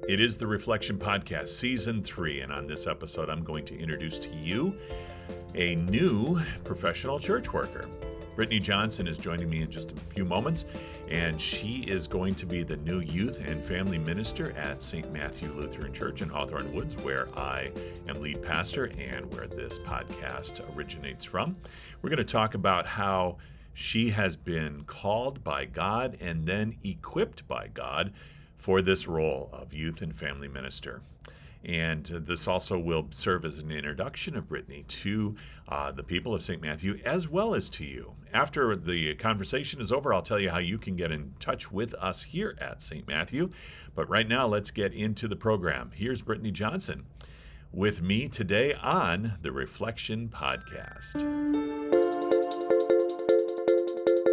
It is the Reflection Podcast, Season 3, and on this episode, I'm going to introduce to you a new professional church worker. Brittany Johnson is joining me in just a few moments, and she is going to be the new youth and family minister at St. Matthew Lutheran Church in Hawthorn Woods, where I am lead pastor and where this podcast originates from. We're going to talk about how she has been called by God and then equipped by God for this role of youth and family minister. And this also will serve as an introduction of Brittany to the people of St. Matthew, as well as to you. After the conversation is over, I'll tell you how you can get in touch with us here at St. Matthew. But right now, let's get into the program. Here's Brittany Johnson with me today on the Reflection Podcast.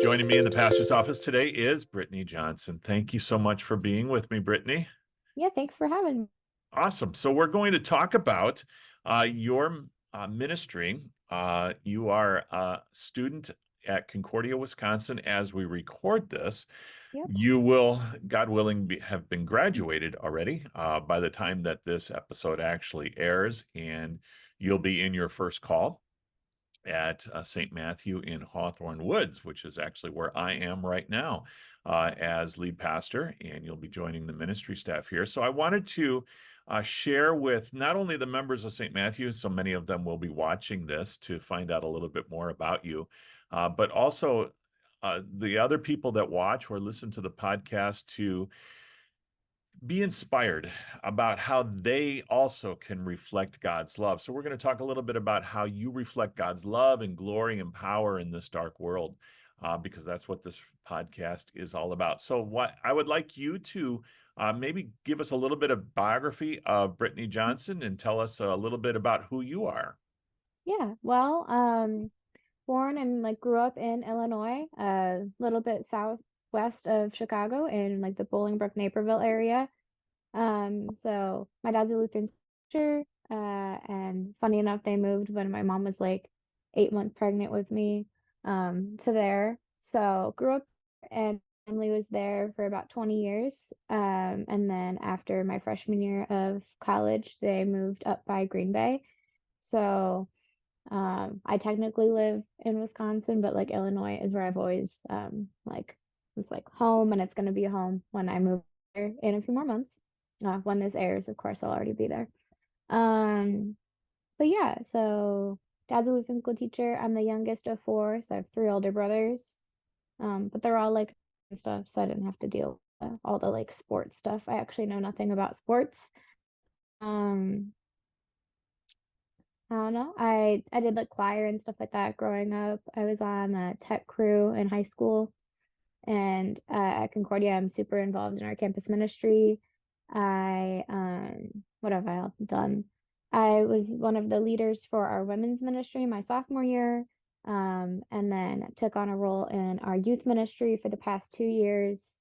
Joining me in the pastor's office today is Brittany Johnson. Thank you so much for being with me, Brittany. Yeah, thanks for having me. Awesome. So we're going to talk about your ministry. You are a student at Concordia, Wisconsin as we record this. Yep. You will, God willing, have been graduated already by the time that this episode actually airs, and you'll be in your first call at St. Matthew in Hawthorn Woods, which is actually where I am right now as lead pastor, and you'll be joining the ministry staff here. So I wanted to share with not only the members of St. Matthew, so many of them will be watching this to find out a little bit more about you, but also the other people that watch or listen to the podcast to be inspired about how they also can reflect God's love. So we're going to talk a little bit about how you reflect God's love and glory and power in this dark world, because that's what this podcast is all about. So what I would like you to maybe give us a little bit of biography of Brittany Johnson and tell us a little bit about who you are. Yeah, well, born and grew up in Illinois, a little bit southwest of Chicago in the Bolingbrook, Naperville area. So my dad's a Lutheran teacher, and funny enough, they moved when my mom was 8 months pregnant with me, to there. So grew up and family was there for about 20 years. And then after my freshman year of college, they moved up by Green Bay. So I technically live in Wisconsin, but Illinois is where I've always it's home, and it's going to be a home when I move there in a few more months. When this airs, of course, I'll already be there. But yeah, so dad's a Lutheran school teacher. I'm the youngest of four, so I have three older brothers. But they're all stuff, so I didn't have to deal with all the sports stuff. I actually know nothing about sports. I don't know. I did choir and stuff like that growing up. I was on a tech crew in high school, and at Concordia, I'm super involved in our campus ministry. What have I done? I was one of the leaders for our women's ministry my sophomore year, and then took on a role in our youth ministry for the past 2 years,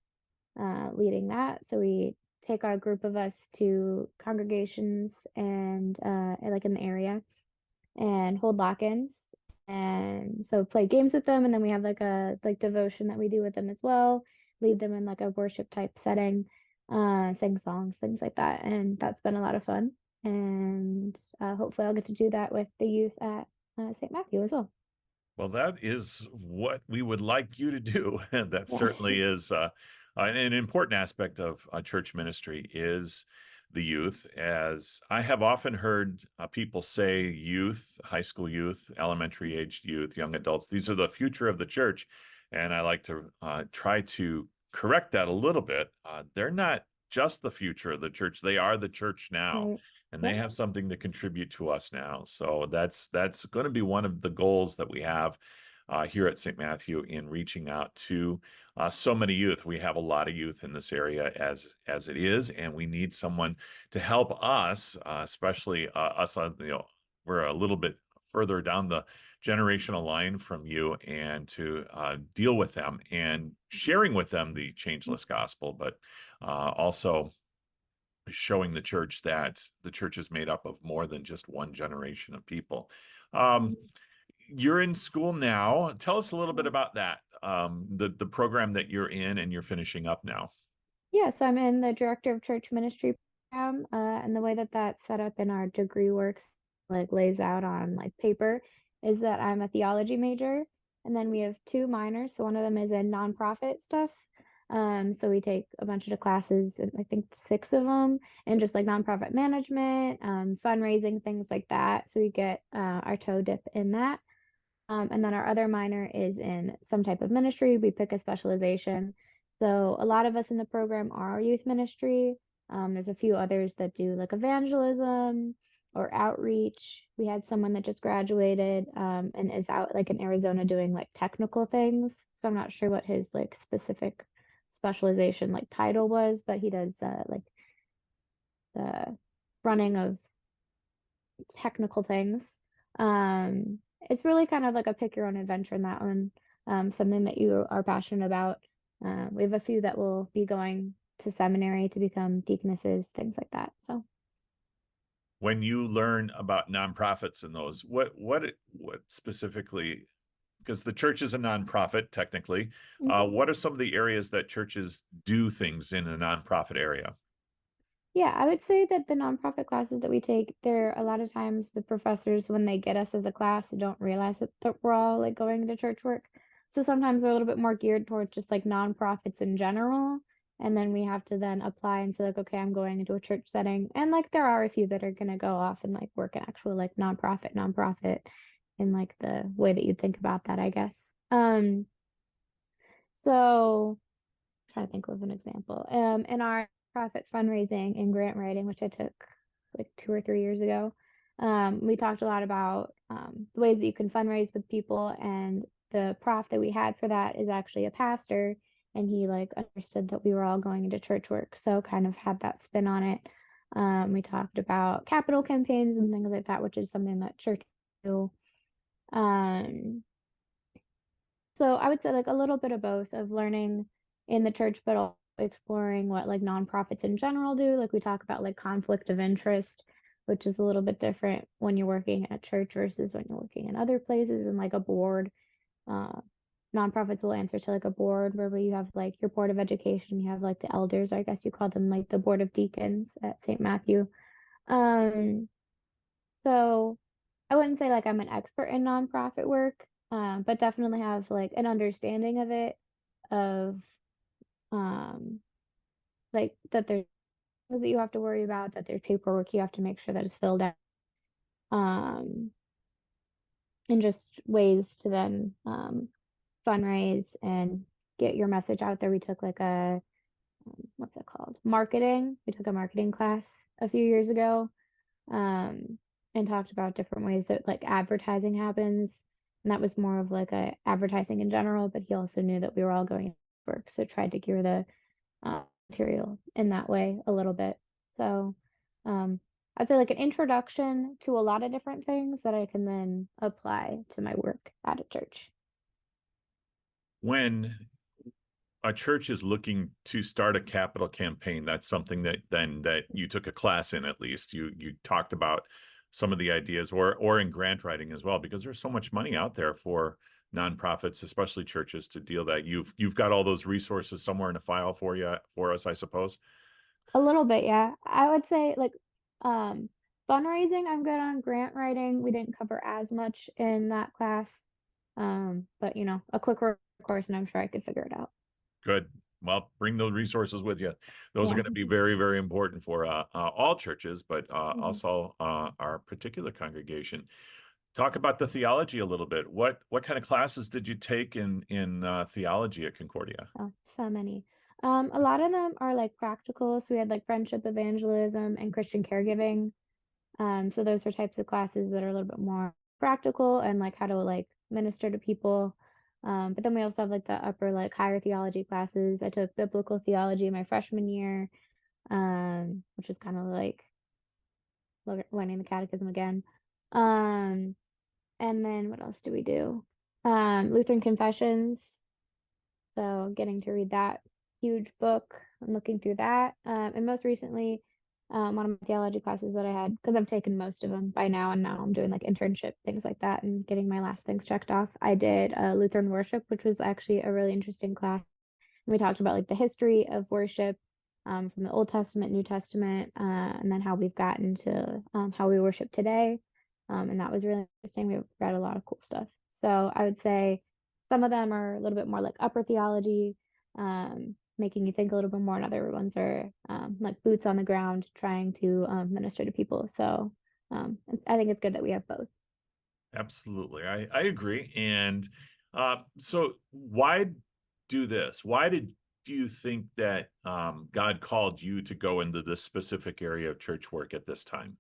leading that. So we take our group of us to congregations and in the area and hold lock-ins, and so play games with them, and then we have a devotion that we do with them as well, lead them in a worship type setting, sing songs, things like that, and that's been a lot of fun. And hopefully I'll get to do that with the youth at St. Matthew as well. Well, that is what we would like you to do. That certainly is an important aspect of church ministry is the youth. As I have often heard people say, youth, high school youth, elementary aged youth, young adults, these are the future of the church. And I like to try to correct that a little bit. They're not just the future of the church. They are the church now. Right. And they have something to contribute to us now. So that's going to be one of the goals that we have here at St. Matthew in reaching out to so many youth. We have a lot of youth in this area as it is, and we need someone to help us, especially us. We're a little bit further down the generational line from you, and to deal with them and sharing with them the changeless gospel, but also showing the church that the church is made up of more than just one generation of people. You're in school now. Tell us a little bit about that, the program that you're in and you're finishing up now. Yeah, so I'm in the director of church ministry and the way that that's set up in our degree works, like lays out on like paper, is that I'm a theology major, and then we have two minors. So one of them is in nonprofit stuff. So we take a bunch of classes, and I think six of them, and just like nonprofit management, fundraising, things like that. So we get our toe dip in that. And then our other minor is in some type of ministry. We pick a specialization. So a lot of us in the program are youth ministry. There's a few others that do like evangelism or outreach. We had someone that just graduated and is out like in Arizona doing like technical things. So I'm not sure what his like specific specialization like title was, but he does like the running of technical things. It's really kind of like a pick your own adventure in that one. Something that you are passionate about. We have a few that will be going to seminary to become deaconesses, things like that. So When you learn about nonprofits and those, what specifically, because the church is a nonprofit technically, what are some of the areas that churches do things in a nonprofit area? yeah, I would say that the nonprofit classes that we take, there a lot of times the professors, when they get us as a class, don't realize that we're all like going to church work. So sometimes they're a little bit more geared towards just like nonprofits in general. And then we have to then apply and say like, okay, I'm going into a church setting. And like there are a few that are gonna go off and like work an actual like nonprofit in like the way that you'd think about that, I guess. So trying to think of an example. In our profit fundraising and grant writing, which I took like 2 or 3 years ago, we talked a lot about the ways that you can fundraise with people. And the prof that we had for that is actually a pastor, and he like understood that we were all going into church work, so kind of had that spin on it. We talked about capital campaigns and things like that, which is something that church do. Um, so I would say like a little bit of both of learning in the church, but also exploring what like nonprofits in general do. Like we talk about like conflict of interest, which is a little bit different when you're working at church versus when you're working in other places and like a board. Uh, Nonprofits will answer to like a board where you have like your board of education, you have like the elders, or I guess you call them like the board of deacons at St. Matthew. Um, so I wouldn't say like I'm an expert in nonprofit work, but definitely have like an understanding of it, of um, like that there's things that you have to worry about, that there's paperwork you have to make sure that is filled out, um, and just ways to then fundraise and get your message out there. We took like a what's it called? Marketing. We took a marketing class a few years ago, and talked about different ways that like advertising happens. And that was more of like a advertising in general, but he also knew that we were all going to work, so tried to gear the material in that way a little bit. So I'd say like an introduction to a lot of different things that I can then apply to my work at a church. When a church is looking to start a capital campaign, that's something that you took a class in, at least you talked about some of the ideas, or in grant writing as well, because there's so much money out there for nonprofits, especially churches, to deal that. You've got all those resources somewhere in a file for us, I suppose. A little bit, yeah. I would say like um fundraising I'm good on. Grant writing we didn't cover as much in that class. But you know, a quick course and I'm sure I could figure it out. Good. Well, bring those resources with you. Those are Yeah. going to be very, very important for all churches, but Mhm. also our particular congregation. Talk about the theology a little bit. What kind of classes did you take in theology at Concordia? Oh, so many. A lot of them are like practical. So we had like friendship evangelism and Christian caregiving. So those are types of classes that are a little bit more practical and like how to like minister to people. But then we also have like the upper like higher theology classes. I took biblical theology my freshman year, which is kind of like learning the catechism again. Um, and then what else do we do? Lutheran Confessions. So getting to read that huge book and looking through that. And most recently, one of my theology classes that I had, because I've taken most of them by now, and now I'm doing like internship, things like that, and getting my last things checked off. I did Lutheran worship, which was actually a really interesting class. And we talked about like the history of worship, from the Old Testament, New Testament, and then how we've gotten to how we worship today. And that was really interesting. We read a lot of cool stuff. So I would say some of them are a little bit more like upper theology, making you think a little bit more, and other ones are like boots on the ground, trying to minister to people. So I think it's good that we have both. Absolutely. I agree. And so why do this? Do you think that God called you to go into this specific area of church work at this time?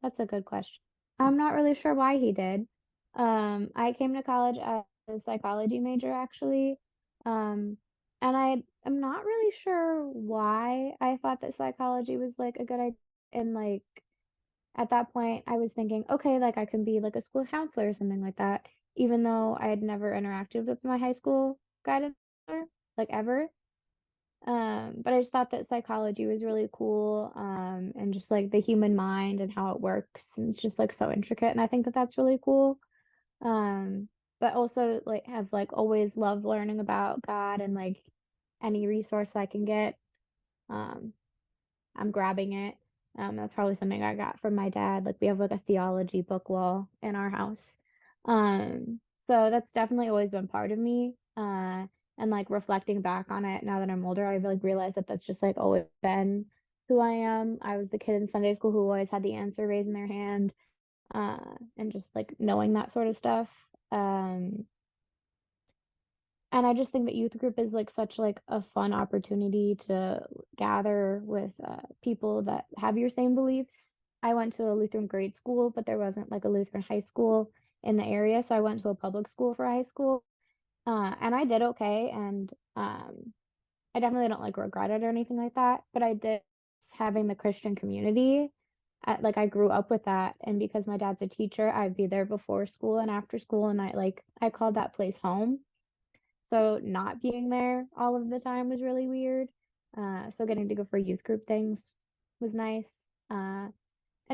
That's a good question. I'm not really sure why he did. I came to college as a psychology major, actually. Um, and I am not really sure why I thought that psychology was like a good idea. And like at that point, I was thinking, okay, like I can be like a school counselor or something like that, even though I had never interacted with my high school guidance counselor, like ever. But I just thought that psychology was really cool, and just like the human mind and how it works, and it's just like so intricate, and I think that that's really cool. Um, but also like have like always loved learning about God, and like any resource I can get, um, I'm grabbing it. That's probably something I got from my dad. Like we have like a theology book wall in our house. So that's definitely always been part of me. And like reflecting back on it now that I'm older, I like realized that that's just like always been who I am. I was the kid in Sunday school who always had the answer raising their hand, and just like knowing that sort of stuff. Um, and I just think that youth group is like such like a fun opportunity to gather with people that have your same beliefs. I went to a Lutheran grade school, but there wasn't like a Lutheran high school in the area, so I went to a public school for high school, and I did okay. And I definitely don't like regret it or anything like that, but I did miss having the Christian community. Like I grew up with that, and because my dad's a teacher, I'd be there before school and after school, and I called that place home. So not being there all of the time was really weird. So getting to go for youth group things was nice. And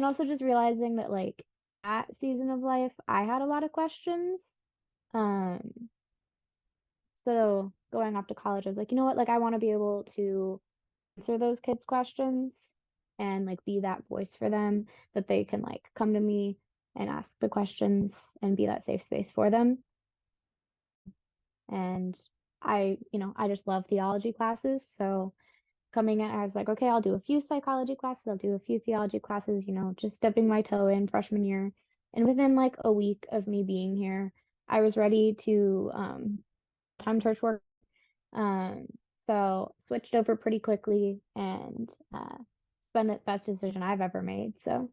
also just realizing that like that season of life, I had a lot of questions. Um, so going off to college, I was like, you know what? Like I want to be able to answer those kids' questions and like be that voice for them, that they can like come to me and ask the questions and be that safe space for them. And I just love theology classes. So coming in, I was like, okay, I'll do a few psychology classes, I'll do a few theology classes, just dipping my toe in freshman year. And within like a week of me being here, I was ready to time church work. Um, so switched over pretty quickly, and it's been the best decision I've ever made. So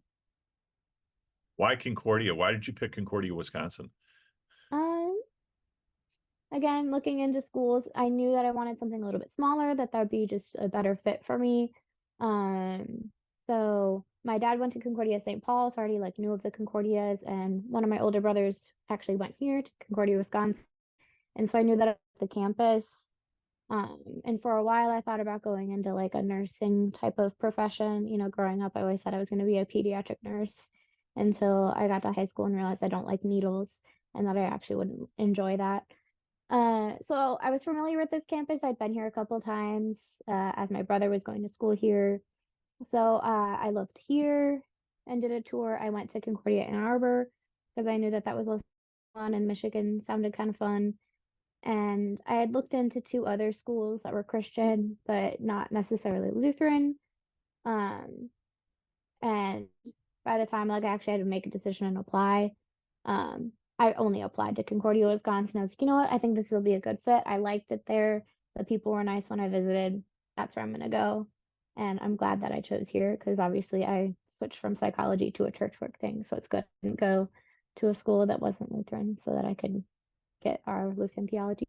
Why Concordia? Why did you pick Concordia, Wisconsin? um again, looking into schools, I knew that I wanted something a little bit smaller, that would be just a better fit for me. So my dad went to Concordia St. Paul, so I already like knew of the Concordias, and one of my older brothers actually went here to Concordia, Wisconsin. And so I knew that the campus. And for a while I thought about going into like a nursing type of profession. Growing up, I always said I was going to be a pediatric nurse until I got to high school and realized I don't like needles and that I actually wouldn't enjoy that. So I was familiar with this campus. I'd been here a couple times as my brother was going to school here. So I looked here and did a tour. I went to Concordia Ann Arbor because I knew that that was also fun, and Michigan sounded kind of fun. And I had looked into two other schools that were Christian, but not necessarily Lutheran. Um, and by the time like I actually had to make a decision and apply, I only applied to Concordia, Wisconsin. I was like, you know what? I think this will be a good fit. I liked it there. The people were nice when I visited. That's where I'm gonna go. And I'm glad that I chose here because obviously I switched from psychology to a church work thing. So it's good to go to a school that wasn't Lutheran so that I could get our Lutheran theology.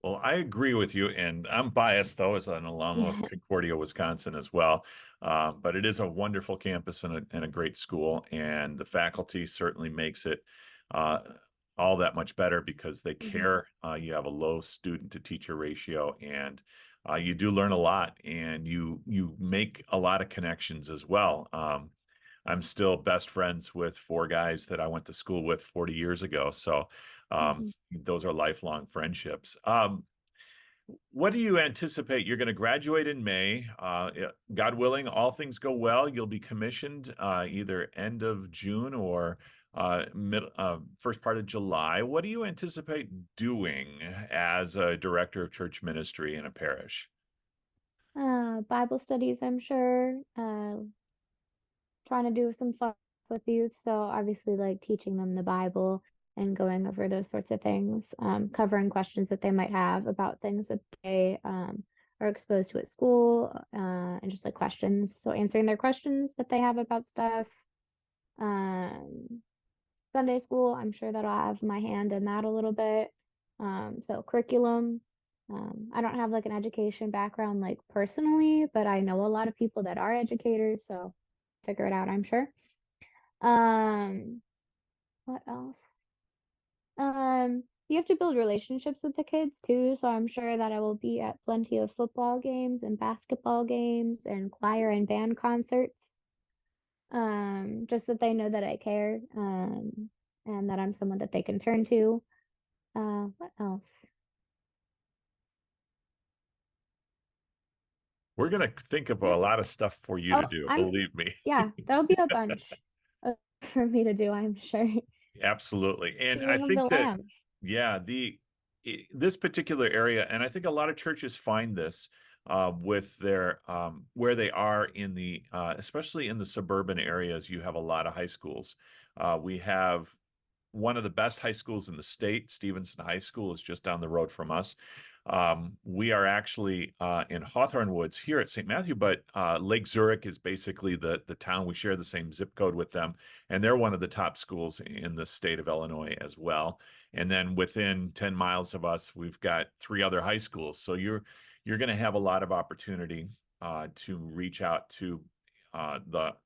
Well, I agree with you, and I'm biased though as an alum of Yeah. Concordia, Wisconsin as well. But it is a wonderful campus and a great school, and the faculty certainly makes it uh, all that much better because they Mhm. care. You have a low student to teacher ratio, and you do learn a lot, and you make a lot of connections as well. I'm still best friends with four guys that I went to school with 40 years ago, so Mhm. those are lifelong friendships. What do you anticipate? You're going to graduate in May. God willing, all things go well. You'll be commissioned either end of June or first part of July. What do you anticipate doing as a director of church ministry in a parish? Bible studies, I'm sure. Trying to do some fun with youth. So obviously like teaching them the Bible and going over those sorts of things, covering questions that they might have about things that they are exposed to at school, and just like questions. So answering their questions that they have about stuff. Um, Sunday school, I'm sure that I'll have my hand in that a little bit. So curriculum. I don't have like an education background like personally, but I know a lot of people that are educators, so figure it out, I'm sure. Um, what else? You have to build relationships with the kids too, so I'm sure that I will be at plenty of football games and basketball games and choir and band concerts. Just that they know that I care, and that I'm someone that they can turn to. What else? We're going to think of Yeah. a lot of stuff for you to Oh, do, believe me. yeah, that'll be a bunch for me to do, I'm sure. Absolutely. And I Feeding of the think that, lambs. yeah, this particular area, and I think a lot of churches find this with their where they are in the especially in the suburban areas, you have a lot of high schools. We have one of the best high schools in the state. Stevenson High School is just down the road from us. We are actually in Hawthorn Woods here at St. Matthew, but Lake Zurich is basically the town. We share the same zip code with them, and they're one of the top schools in the state of Illinois as well. And then within 10 miles of us, we've got three other high schools. So you're going to have a lot of opportunity to reach out to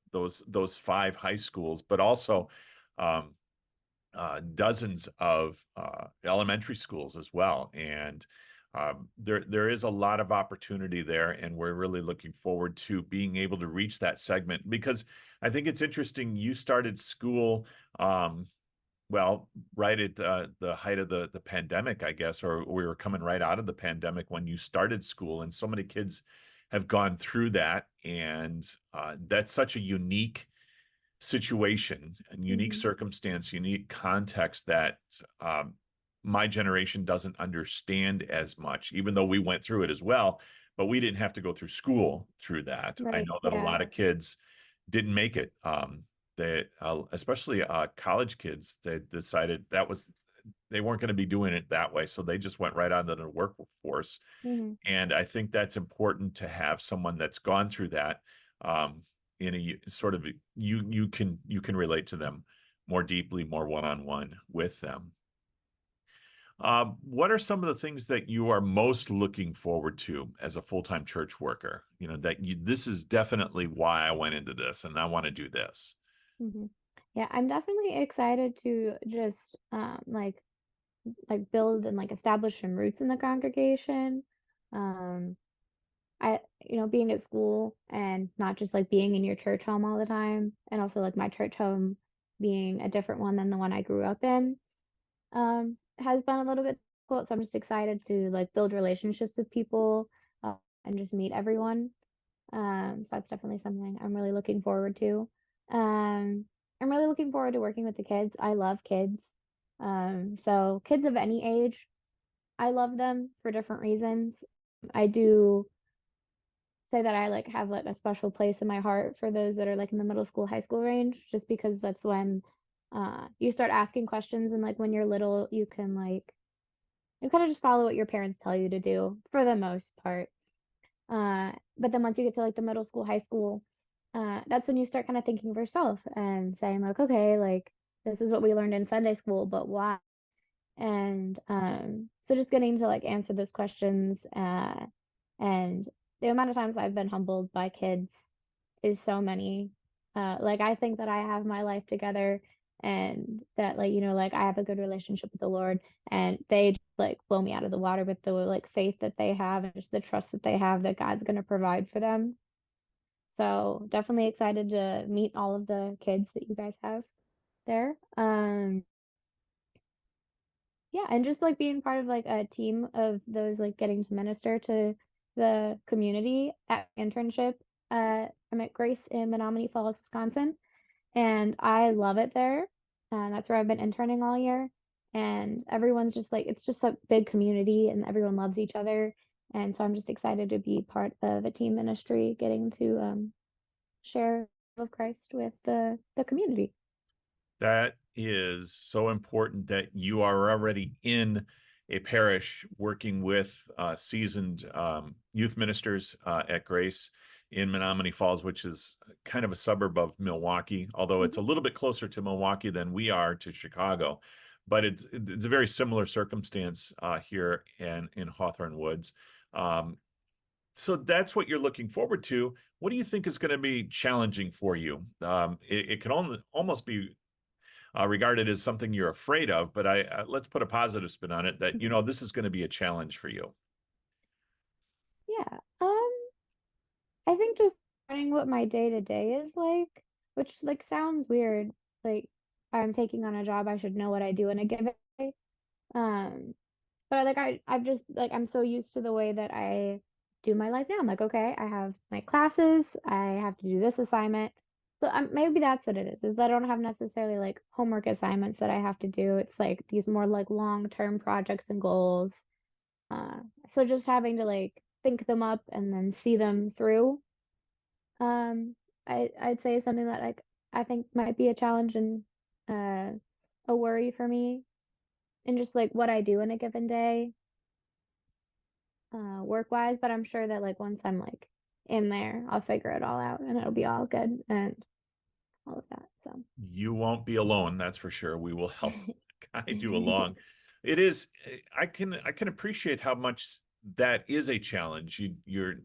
those five high schools, but also um, dozens of elementary schools as well. And there is a lot of opportunity there, and we're really looking forward to being able to reach that segment because I think it's interesting. You started school, well, right at the height of the pandemic, I guess, or we were coming right out of the pandemic when you started school, and so many kids have gone through that, and that's such a unique situation and unique Hmm. circumstance, unique context that my generation doesn't understand as much, even though we went through it as well, but we didn't have to go through school through that. I Right, know that a yeah. lot of kids didn't make it. They, especially college kids, they decided they weren't going to be doing it that way, so they just went right onto the workforce. Hmm. And I think that's important to have someone that's gone through that um, in sort of you can relate to them more deeply, more one-on-one with them. What are some of the things that you are most looking forward to as a full-time church worker? You know, this is definitely why I went into this and I want to do this. Hmm. Yeah, I'm definitely excited to just like build and like establish some roots in the congregation. Um, being at school and not just like being in your church home all the time, and also like my church home being a different one than the one I grew up in, has been a little bit difficult. So I'm just excited to like build relationships with people, and just meet everyone. So that's definitely something I'm really looking forward to. Um, I'm really looking forward to working with the kids. I love kids. So kids of any age, I love them for different reasons. I do say that I like have like a special place in my heart for those that are like in the middle school, high school range, just because that's when you start asking questions, and like when you're little, you can like you kind of just follow what your parents tell you to do for the most part. But then once you get to like the middle school, high school, that's when you start kind of thinking of yourself and saying like, okay, like this is what we learned in Sunday school, but why? And so just getting to like answer those questions, and the amount of times I've been humbled by kids is so many. Like I think that I have my life together, and that like like I have a good relationship with the Lord, and they just, like blow me out of the water with the like faith that they have and just the trust that they have that God's going to provide for them. So definitely excited to meet all of the kids that you guys have there. Yeah, and just like being part of like a team of those like getting to minister to the community at internship. I'm at Grace in Menominee Falls, Wisconsin, and I love it there. And that's where I've been interning all year. And everyone's just like, it's just a big community and everyone loves each other. And so I'm just excited to be part of a team ministry, getting to share of Christ with the community. That is so important that you are already in a parish working with seasoned youth ministers at Grace in Menominee Falls, which is kind of a suburb of Milwaukee, although it's Mhm. a little bit closer to Milwaukee than we are to Chicago. But it's a very similar circumstance here in Hawthorn Woods. Um, so that's what you're looking forward to. What do you think is going to be challenging for you? It can only almost be regarded as something you're afraid of, but let's put a positive spin on it that, this is going to be a challenge for you. Yeah. I think just learning what my day to day is like, which like sounds weird. Like I'm taking on a job, I should know what I do in a given day. Um, but like I've just like I'm so used to the way that I do my life now. I'm like, okay, I have my classes, I have to do this assignment. So maybe that's what it is that I don't have necessarily like homework assignments that I have to do. It's like these more like long-term projects and goals. Uh, so just having to like think them up and then see them through. Um, I'd say something that like I think might be a challenge and uh, a worry for me, and just like what I do in a given day, work wise. But I'm sure that like once I'm like in there, I'll figure it all out and it'll be all good and all of that. So You won't be alone, that's for sure. We will help guide you along. It is, I can appreciate how much that is a challenge. You're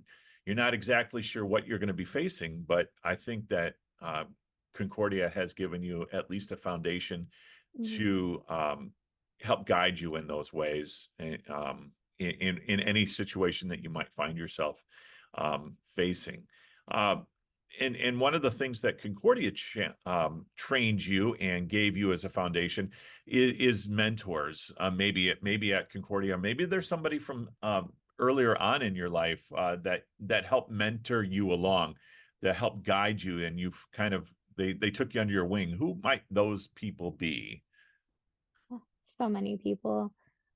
not exactly sure what you're going to be facing, but I think that Concordia has given you at least a foundation Mhm. to help guide you in those ways, in any situation that you might find yourself facing. Uh, and one of the things that Concordia trained you and gave you as a foundation is mentors. Maybe at Concordia, maybe there's somebody from earlier on in your life that helped mentor you along, that helped guide you, and you've kind of they took you under your wing. Who might those people be? So many people.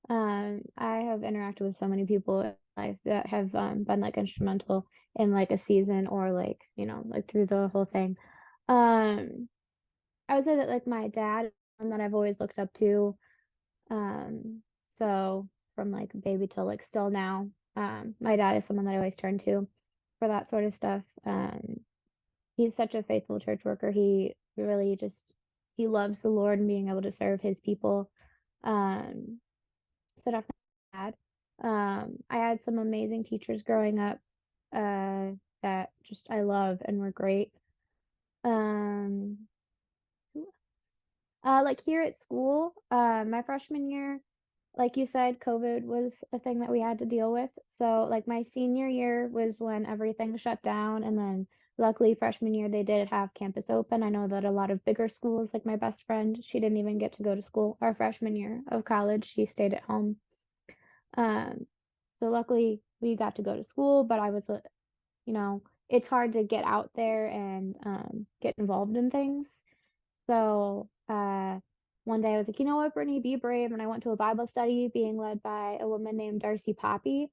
I have interacted with so many people in life that have been like instrumental in like a season or like, like through the whole thing. Um, I would say that like my dad is one that I've always looked up to. So from like baby till like still now, my dad is someone that I always turn to for that sort of stuff. He's such a faithful church worker. He really just he loves the Lord and being able to serve his people. Um, so definitely dad. I had some amazing teachers growing up, that just I love and were great. Um, like here at school, my freshman year, like you said, COVID was a thing that we had to deal with. So like my senior year was when everything shut down, and then luckily freshman year they did have campus open. I know that a lot of bigger schools, like my best friend, she didn't even get to go to school our freshman year of college. She stayed at home. Um, so luckily we got to go to school, but I was, it's hard to get out there and get involved in things. So one day I was like, you know what, Brittany, be brave. And I went to a Bible study being led by a woman named Darcy Poppy.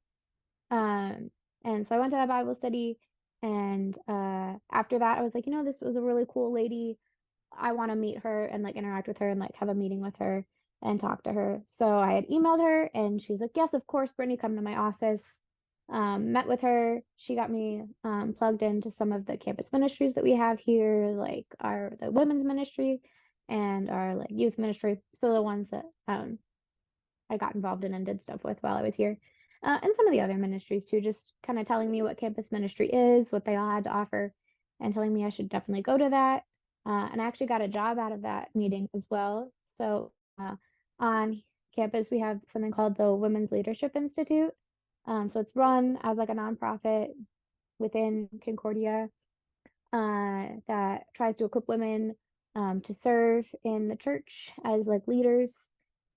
Um, and so I went to that Bible study. And after that, I was like, this was a really cool lady. I want to meet her and like interact with her and like have a meeting with her and talk to her. So I had emailed her and she's like, yes, of course, Brittany, come to my office. Met with her. She got me plugged into some of the campus ministries that we have here, like the women's ministry and our like youth ministry. So the ones that I got involved in and did stuff with while I was here. And some of the other ministries too, just kind of telling me what campus ministry is, what they all had to offer, and telling me I should definitely go to that. And I actually got a job out of that meeting as well. So on campus, we have something called the Women's Leadership Institute. So it's run as like a nonprofit within Concordia that tries to equip women to serve in the church as like leaders.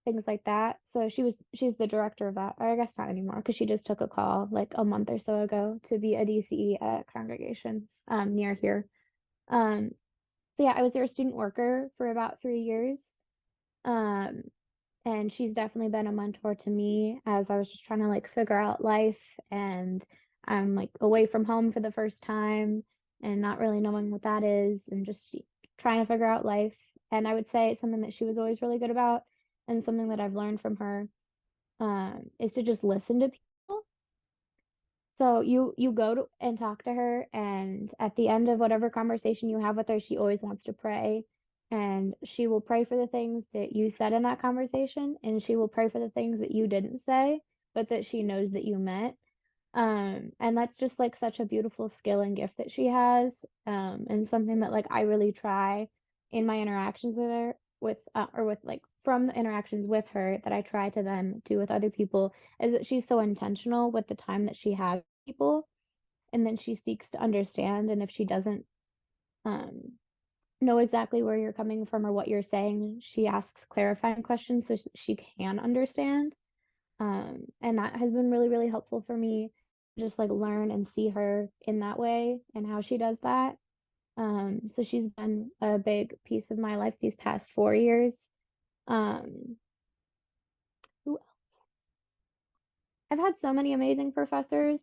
things like that. So she's the director of that, or I guess not anymore because she just took a call like a month or so ago to be a DCE at a congregation near here. Um, so yeah, I was their student worker for about 3 years. Um, and she's definitely been a mentor to me as I was just trying to like figure out life, and I'm like away from home for the first time and not really knowing what that is and just trying to figure out life. And I would say something that she was always really good about and something that I've learned from her is to just listen to people. So you go to and talk to her, and at the end of whatever conversation you have with her, she always wants to pray, and she will pray for the things that you said in that conversation, and she will pray for the things that you didn't say, but that she knows that you meant. And that's just like such a beautiful skill and gift that she has, and something that like I really try in my interactions with her, or with like from the interactions with her that I try to then do with other people, is that she's so intentional with the time that she has with people, and then she seeks to understand. And if she doesn't um, know exactly where you're coming from or what you're saying, she asks clarifying questions so she can understand. And that has been really, really helpful for me, just like learn and see her in that way and how she does that. So she's been a big piece of my life these past 4 years. Um, who else? I've had so many amazing professors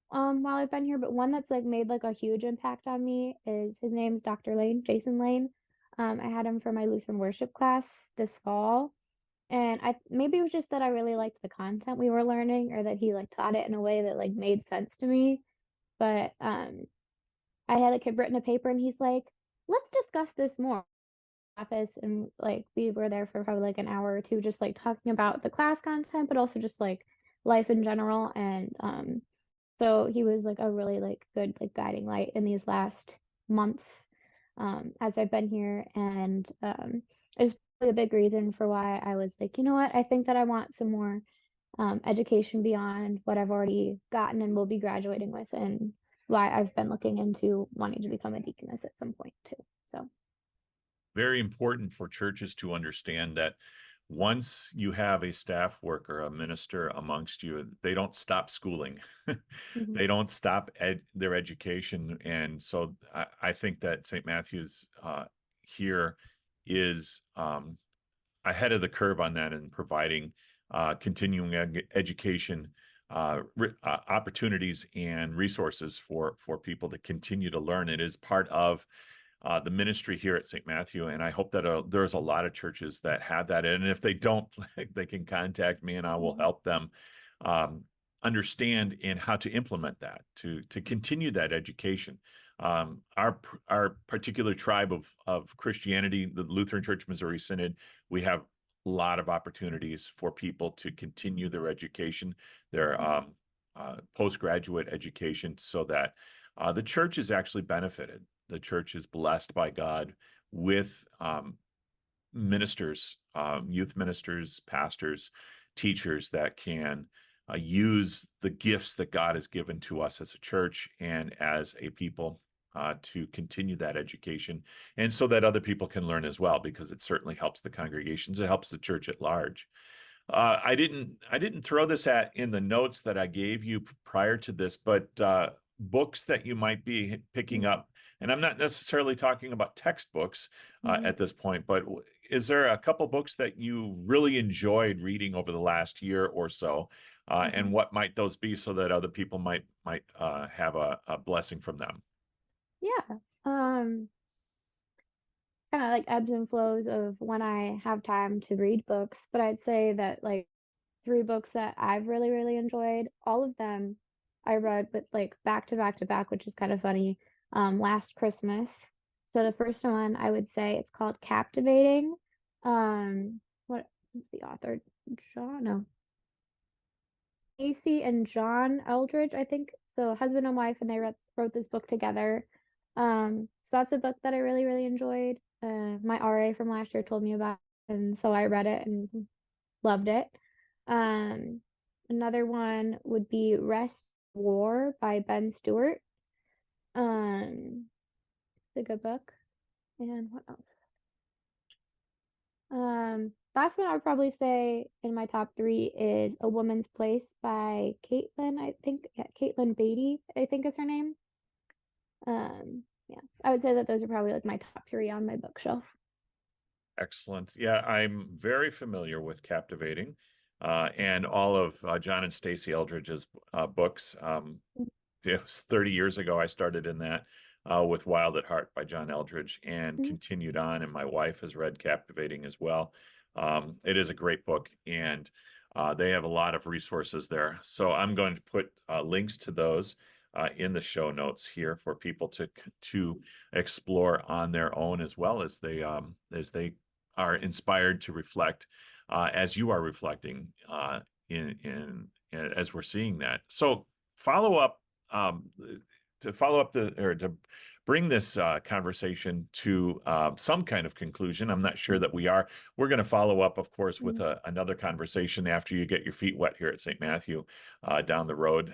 while I've been here, but one that's like made like a huge impact on me is his name's Dr. Lane, Jason Lane. I had him for my Lutheran worship class this fall. And I maybe it was just that I really liked the content we were learning, or that he like taught it in a way that like made sense to me. But I had written a paper, and he's like, "Let's discuss this more." Office, and like we were there for probably like an hour or two just like talking about the class content, but also just like life in general. And so he was like a really like good like guiding light in these last months as I've been here. And it's probably a big reason for why I was like, you know what, I think that I want some more education beyond what I've already gotten and will be graduating with, and why I've been looking into wanting to become a deaconess at some point too. So Very important for churches to understand that once you have a staff worker, a minister amongst you, they don't stop schooling. mhm. They don't stop their education. And so I think that St. Matthew's here is ahead of the curve on that in providing continuing education opportunities and resources for people to continue to learn. It is part of the ministry here at St. Matthew, and I hope that there's a lot of churches that have that. And if they don't, they can contact me, and I will Mhm. help them um, understand and how to implement that to continue that education. Our particular tribe of Christianity, the Lutheran Church Missouri Synod, we have a lot of opportunities for people to continue their education, their postgraduate education, so that the church is actually benefited. The church is blessed by God with ministers, youth ministers, pastors, teachers that can use the gifts that God has given to us as a church and as a people to continue that education, and so that other people can learn as well, because it certainly helps the congregations. It helps the church at large. I didn't throw this in the notes that I gave you prior to this, but books that you might be picking up, and I'm not necessarily talking about textbooks Mhm. at this point, but is there a couple books that you really enjoyed reading over the last year or so, Mhm. and what might those be, so that other people might have a blessing from them? Yeah. Kind of like ebbs and flows of when I have time to read books, but I'd say that like three books that I've really, really enjoyed, all of them I read with like back to back to back, which is kind of funny, last Christmas. So the first one I would say it's called Captivating. What is the author? John, no. Casey and John Eldredge, I think. So husband and wife, and they wrote this book together. So that's a book that I really, really enjoyed. My RA from last year told me about, and so I read it and loved it. Um, Another one would be Rest War by Ben Stuart. It's a good book. And what else? last one I would probably say in my top three is A Woman's Place by Katelyn, I think. Yeah, Katelyn Beatty, I think is her name. Yeah, I would say that those are probably like my top three on my bookshelf. Excellent. Yeah, I'm very familiar with Captivating, and all of John and Stacey Eldredge's books. It was 30 years ago I started in that with Wild at Heart by John Eldredge and Mhm. continued on, and my wife has read Captivating as well. It is a great book, and they have a lot of resources there. So I'm going to put links to those in the show notes here for people to explore on their own, as well as they are inspired to reflect as you are reflecting in as we're seeing that. So follow up um, to follow up or to bring this conversation to some kind of conclusion. I'm not sure that we are. We're going to follow up, of course, with Mhm. another conversation after you get your feet wet here at St. Matthew down the road.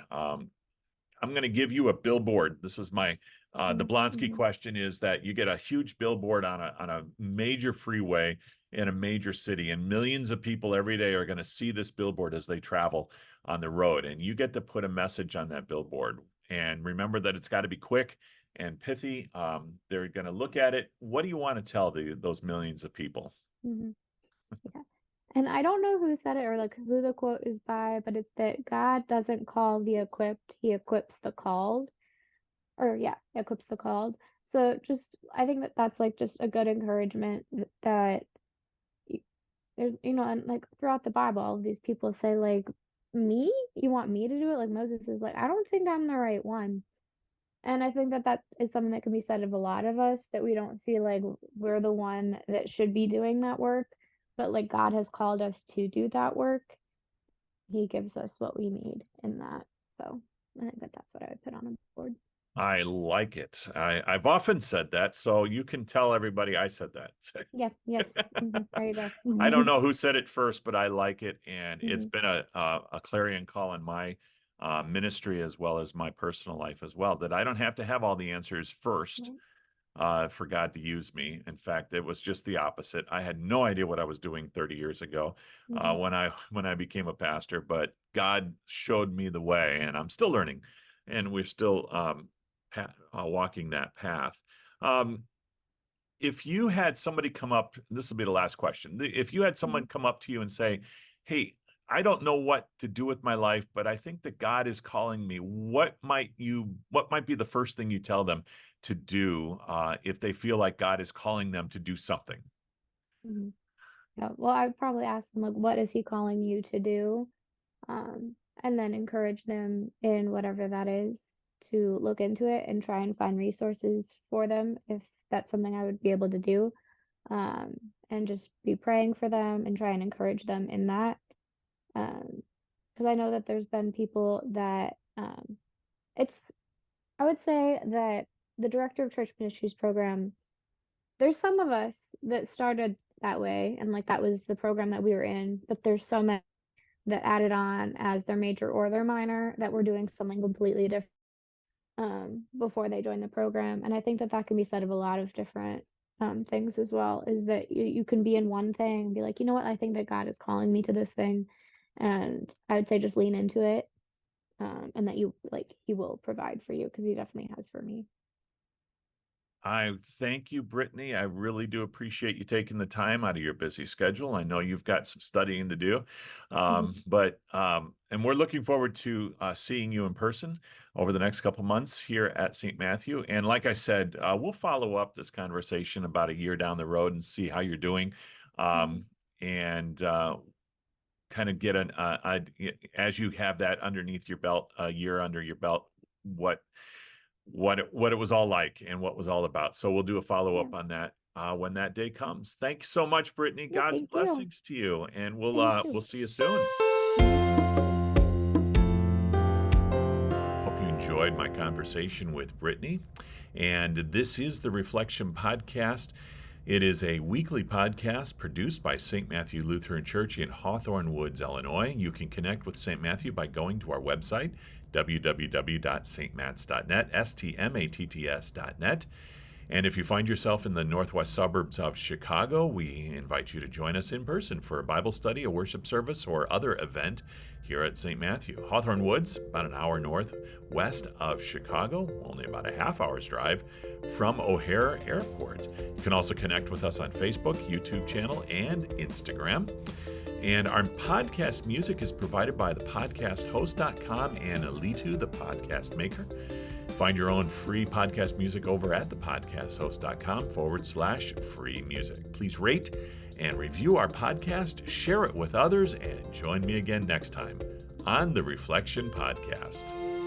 I'm going to give you a billboard. This is my the Mhm. Blonsky Mhm. question is that you get a huge billboard on a major freeway in a major city, and millions of people every day are going to see this billboard as they travel on the road, and you get to put a message on that billboard. And remember that it's got to be quick and pithy. They're going to look at it. What do you want to tell those millions of people? Mhm. Yeah. And I don't know who said it or like who the quote is by, but it's that God doesn't call the equipped, he equips the called. Or yeah, equips the called. So just I think that that's like just a good encouragement that y- there's and like throughout the Bible, all of these people say like, me? You want me to do it? Like Moses is like, I don't think I'm the right one. And I think that that is something that can be said of a lot of us, that we don't feel like we're the one that should be doing that work, but like God has called us to do that work. He gives us what we need in that. So I think that that's what I would put on a board. I like it. I've often said that, so you can tell everybody I said that. Yes, yes. There you go. I don't know who said it first, but I like it, and it's Mhm. been a clarion call in my ministry as well as my personal life as well. That I don't have to have all the answers first Right. for God to use me. In fact, it was just the opposite. I had no idea what I was doing 30 years ago Mhm. when I became a pastor, but God showed me the way, and I'm still learning, and we're still walking that path. Um, if you had somebody come up, this will be the last question. If you had Mhm. someone come up to you and say, "Hey, I don't know what to do with my life, but I think that God is calling me," what might be the first thing you tell them to do if they feel like God is calling them to do something? Mhm. Yeah. Well, I'd probably ask them like, what is he calling you to do? And then encourage them in whatever that is to look into it and try and find resources for them if that's something I would be able to do. And just be praying for them and try and encourage them in that. Because I know that there's been people that it's I would say that the director of church ministries program, there's some of us that started that way and like that was the program that we were in, but there's so many that added on as their major or their minor that were doing something completely different before they joined the program. And I think that that can be said of a lot of different things as well, is that you can be in one thing and be like, you know what, I think that God is calling me to this thing. And I would say just lean into it, and that he will provide for you because he definitely has for me. I thank you, Brittany. I really do appreciate you taking the time out of your busy schedule. I know you've got some studying to do, Mhm. and we're looking forward to seeing you in person over the next couple months here at St. Matthew. And like I said, we'll follow up this conversation about a year down the road and see how you're doing, Mhm. and kind of get as you have that underneath your belt, a year under your belt, what what it was all like and what was all about. So we'll do a follow Yeah. up on that when that day comes. Thanks so much, Brittany. Yeah. God's Thank you. blessings to you, and Thank you. we'll see you soon. Mhm. Hope you enjoyed my conversation with Brittany. And this is the Reflection Podcast. It is a weekly podcast produced by St. Matthew Lutheran Church in Hawthorn Woods, Illinois. You can connect with St. Matthew by going to our website, www.stmats.net, stmatts.net. And if you find yourself in the northwest suburbs of Chicago, we invite you to join us in person for a Bible study, a worship service, or other event here at St. Matthew. Hawthorn Woods, about an hour northwest of Chicago, only about a half hour's drive from O'Hare Airport. You can also connect with us on Facebook, YouTube channel, and Instagram. And our podcast music is provided by the podcasthost.com and Alitu, the podcast maker. Find your own free podcast music over at thepodcasthost.com/free music. Please rate and review our podcast, share it with others, and join me again next time on the Reflection Podcast.